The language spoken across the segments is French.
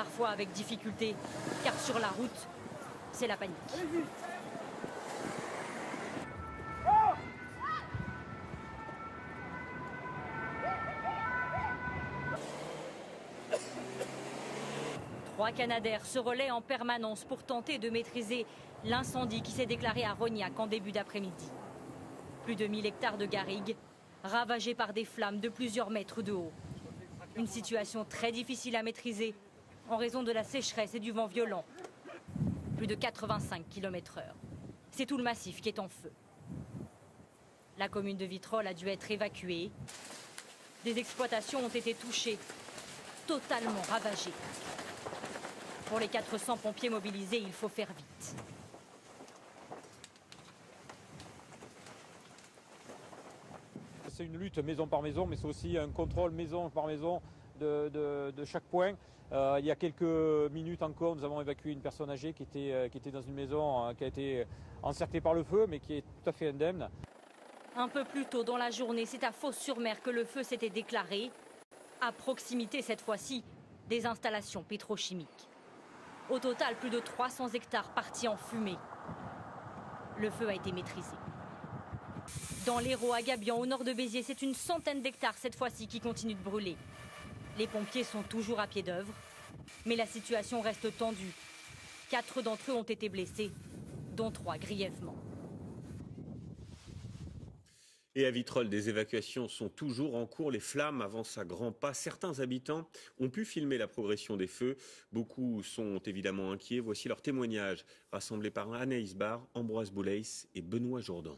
Parfois avec difficulté, car sur la route, c'est la panique. Trois Canadair se relaient en permanence pour tenter de maîtriser l'incendie qui s'est déclaré à Rognac en début d'après-midi. Plus de 1000 hectares de garrigues, ravagés par des flammes de plusieurs mètres de haut. Une situation très difficile à maîtriser en raison de la sécheresse et du vent violent. Plus de 85 km/h. C'est tout le massif qui est en feu. La commune de Vitrolles a dû être évacuée. Des exploitations ont été touchées, totalement ravagées. Pour les 400 pompiers mobilisés, il faut faire vite. C'est une lutte maison par maison, mais c'est aussi un contrôle maison par maison de chaque point. Il y a quelques minutes encore, nous avons évacué une personne âgée qui était dans une maison qui a été encerclée par le feu, mais qui est tout à fait indemne. Un peu plus tôt dans la journée, c'est à Fos-sur-Mer que le feu s'était déclaré. À proximité, cette fois-ci, des installations pétrochimiques. Au total, plus de 300 hectares partis en fumée. Le feu a été maîtrisé. Dans l'Hérault, à Gabian, au nord de Béziers, c'est une centaine d'hectares cette fois-ci qui continuent de brûler. Les pompiers sont toujours à pied d'œuvre, mais la situation reste tendue. 4 d'entre eux ont été blessés, dont 3 grièvement. Et à Vitrolles, des évacuations sont toujours en cours. Les flammes avancent à grands pas. Certains habitants ont pu filmer la progression des feux. Beaucoup sont évidemment inquiets. Voici leurs témoignages rassemblés par Anaïs Barre, Ambroise Boulais et Benoît Jourdan.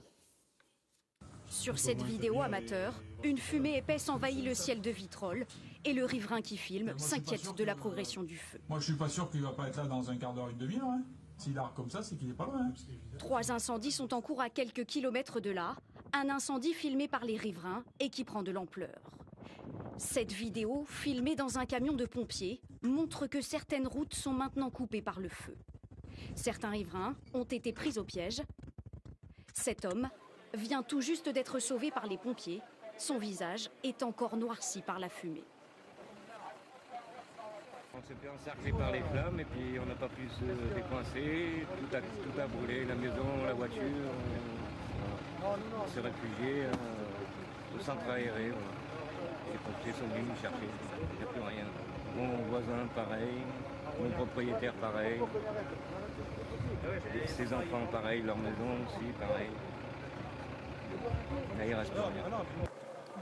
Sur cette vidéo amateur, une fumée épaisse envahit le ciel de Vitrolles et le riverain qui filme s'inquiète de la progression du feu. Moi je suis pas sûr qu'il va pas être là dans un quart d'heure, une demi-heure. Hein. S'il arrête comme ça, c'est qu'il est pas loin. 3 incendies sont en cours à quelques kilomètres de là. Un incendie filmé par les riverains et qui prend de l'ampleur. Cette vidéo, filmée dans un camion de pompiers, montre que certaines routes sont maintenant coupées par le feu. Certains riverains ont été pris au piège. Cet homme vient tout juste d'être sauvé par les pompiers. Son visage est encore noirci par la fumée. On s'est fait encercler par les flammes et puis on n'a pas pu se décoincer. Tout a brûlé, la maison, la voiture. On s'est réfugiés au centre aéré. Les pompiers sont venus nous chercher. Il n'y a plus rien. Mon voisin, pareil. Mon propriétaire, pareil. Ses enfants, pareil. Leur maison aussi, pareil. Là, il reste plus rien.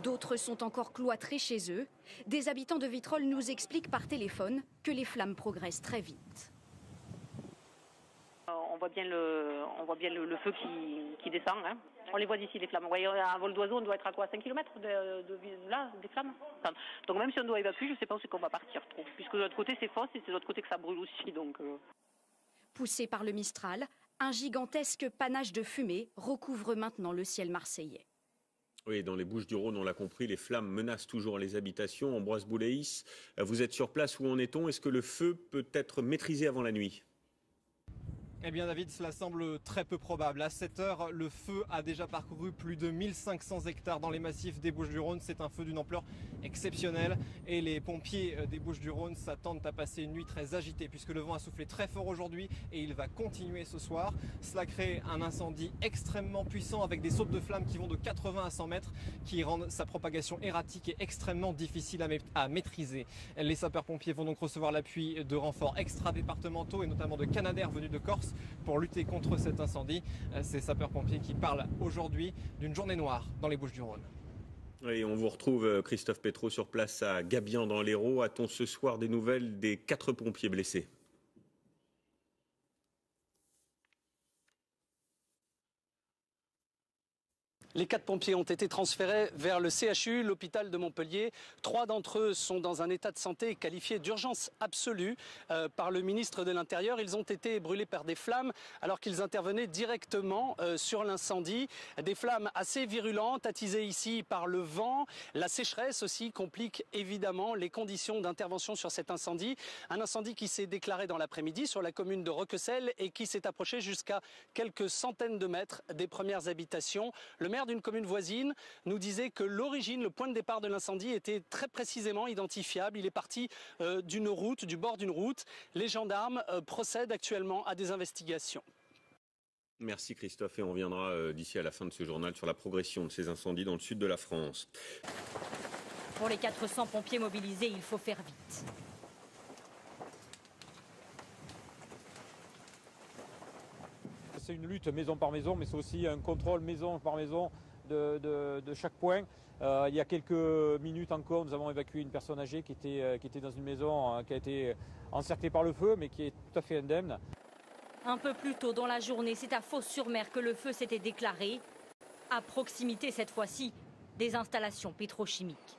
D'autres sont encore cloîtrés chez eux. Des habitants de Vitrolles nous expliquent par téléphone que les flammes progressent très vite. On voit bien le feu qui descend. Hein. On les voit d'ici, les flammes. Vous voyez, à un vol d'oiseau, on doit être à quoi, 5 km là, des flammes. Donc même si on doit évacuer, je ne sais pas où c'est qu'on va partir trop. Puisque de l'autre côté, c'est Fos et c'est de l'autre côté que ça brûle aussi. Donc, Poussé par le Mistral, un gigantesque panache de fumée recouvre maintenant le ciel marseillais. Oui, dans les Bouches-du-Rhône, on l'a compris, les flammes menacent toujours les habitations. Ambroise Boulais, vous êtes sur place, où en est-on? Est-ce que le feu peut être maîtrisé avant la nuit? Eh bien David, cela semble très peu probable. À 7 heures, le feu a déjà parcouru plus de 1500 hectares dans les massifs des Bouches-du-Rhône. C'est un feu d'une ampleur exceptionnelle et les pompiers des Bouches-du-Rhône s'attendent à passer une nuit très agitée puisque le vent a soufflé très fort aujourd'hui et il va continuer ce soir. Cela crée un incendie extrêmement puissant avec des sautes de flammes qui vont de 80 à 100 mètres qui rendent sa propagation erratique et extrêmement difficile à maîtriser. Les sapeurs-pompiers vont donc recevoir l'appui de renforts extra-départementaux et notamment de Canadair venus de Corse pour lutter contre cet incendie. Ces sapeurs-pompiers qui parlent aujourd'hui d'une journée noire dans les Bouches-du-Rhône. Et on vous retrouve, Christophe Pétraud, sur place à Gabian dans l'Hérault. A-t-on ce soir des nouvelles des 4 pompiers blessés? Les 4 pompiers ont été transférés vers le CHU, l'hôpital de Montpellier. 3 d'entre eux sont dans un état de santé qualifié d'urgence absolue par le ministre de l'Intérieur. Ils ont été brûlés par des flammes alors qu'ils intervenaient directement sur l'incendie. Des flammes assez virulentes, attisées ici par le vent. La sécheresse aussi complique évidemment les conditions d'intervention sur cet incendie. Un incendie qui s'est déclaré dans l'après-midi sur la commune de Roquessel et qui s'est approché jusqu'à quelques centaines de mètres des premières habitations. Le maire maire d'une commune voisine nous disait que l'origine, le point de départ de l'incendie était très précisément identifiable. Il est parti d'une route, du bord d'une route. Les gendarmes procèdent actuellement à des investigations. Merci Christophe, et on reviendra d'ici à la fin de ce journal sur la progression de ces incendies dans le sud de la France. Pour les 400 pompiers mobilisés, il faut faire vite. C'est une lutte maison par maison, mais c'est aussi un contrôle maison par maison de chaque point. Il y a quelques minutes encore, nous avons évacué une personne âgée qui était dans une maison qui a été encerclée par le feu, mais qui est tout à fait indemne. Un peu plus tôt dans la journée, c'est à Fos-sur-Mer que le feu s'était déclaré. À proximité, cette fois-ci, des installations pétrochimiques.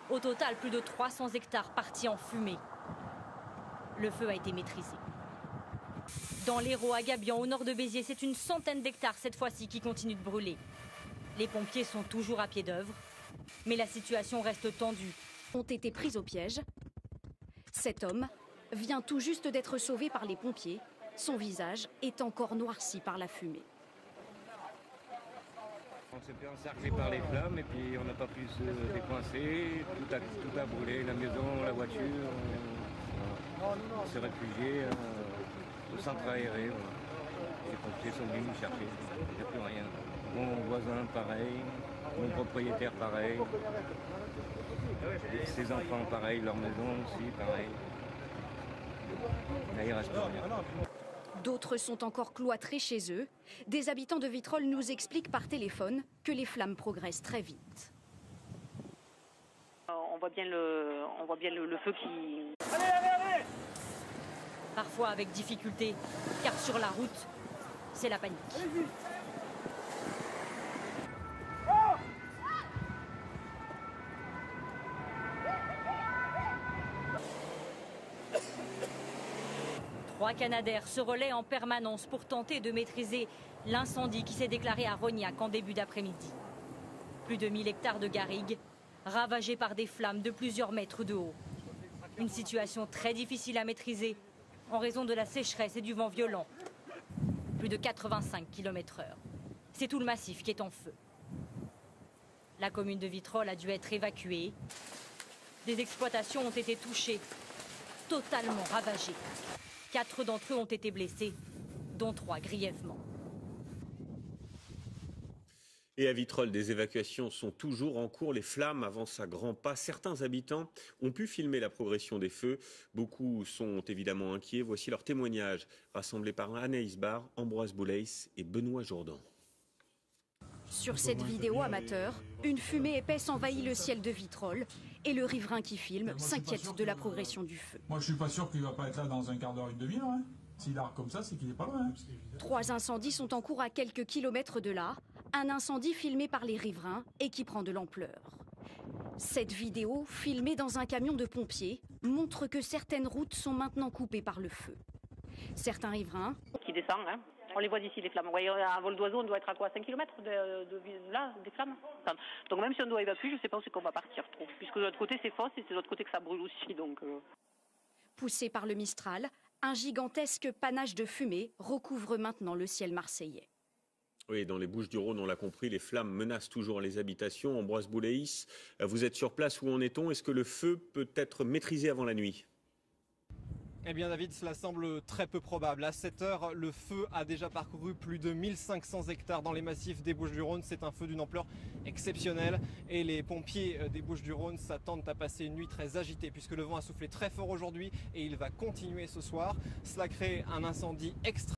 Au total, plus de 300 hectares partis en fumée. Le feu a été maîtrisé. Dans l'Hérault, à Gabian, au nord de Béziers, c'est une centaine d'hectares cette fois-ci qui continuent de brûler. Les pompiers sont toujours à pied d'œuvre, mais la situation reste tendue. Ont été pris au piège. Cet homme vient tout juste d'être sauvé par les pompiers. Son visage est encore noirci par la fumée. On s'est fait encercler par les flammes et puis on n'a pas pu se décoincer. Tout a brûlé, la maison, la voiture. On s'est réfugié au centre aéré. Les pompiers sont venus nous chercher. Il n'y a plus rien. Mon voisin pareil, mon propriétaire pareil. Ses enfants pareil, leur maison aussi pareil. Là, il reste rien. D'autres sont encore cloîtrés chez eux. Des habitants de Vitrolles nous expliquent par téléphone que les flammes progressent très vite. On voit bien le feu qui... Allez. Parfois avec difficulté, car sur la route, c'est la panique. Allez-y. 3 Canadair se relaient en permanence pour tenter de maîtriser l'incendie qui s'est déclaré à Rognac en début d'après-midi. Plus de 1000 hectares de garrigues, ravagés par des flammes de plusieurs mètres de haut. Une situation très difficile à maîtriser en raison de la sécheresse et du vent violent. Plus de 85 km/h. C'est tout le massif qui est en feu. La commune de Vitrolles a dû être évacuée. Des exploitations ont été touchées, totalement ravagées. 4 d'entre eux ont été blessés, dont 3 grièvement. Et à Vitrolles, des évacuations sont toujours en cours. Les flammes avancent à grands pas. Certains habitants ont pu filmer la progression des feux. Beaucoup sont évidemment inquiets. Voici leurs témoignages rassemblés par Anaïs Barre, Ambroise Boulais et Benoît Jourdan. Sur cette vidéo amateur, une fumée épaisse envahit le ciel de Vitrolles et le riverain qui filme s'inquiète de la progression du feu. Moi, je suis pas sûr qu'il va pas être là dans un quart d'heure, une demi-heure. Hein. S'il arde comme ça, c'est qu'il est pas loin. Hein. 3 incendies sont en cours à quelques kilomètres de là. Un incendie filmé par les riverains et qui prend de l'ampleur. Cette vidéo, filmée dans un camion de pompiers, montre que certaines routes sont maintenant coupées par le feu. Certains riverains... Qui descendent, hein. On les voit d'ici, les flammes. Vous voyez, un vol d'oiseau, on doit être à quoi, 5 km là, des flammes. Donc même si on doit évacuer, je ne sais pas où c'est qu'on va partir trop. Puisque de l'autre côté, c'est Fos et c'est de l'autre côté que ça brûle aussi. Donc, Poussé par le Mistral, un gigantesque panache de fumée recouvre maintenant le ciel marseillais. Oui, dans les Bouches-du-Rhône, on l'a compris, les flammes menacent toujours les habitations. Ambroise Boulais, vous êtes sur place, où en est-on? Est-ce que le feu peut être maîtrisé avant la nuit? Eh bien David, cela semble très peu probable. À 7 heures, le feu a déjà parcouru plus de 1500 hectares dans les massifs des Bouches-du-Rhône. C'est un feu d'une ampleur exceptionnelle et les pompiers des Bouches-du-Rhône s'attendent à passer une nuit très agitée puisque le vent a soufflé très fort aujourd'hui et il va continuer ce soir. Cela crée un incendie extrêmement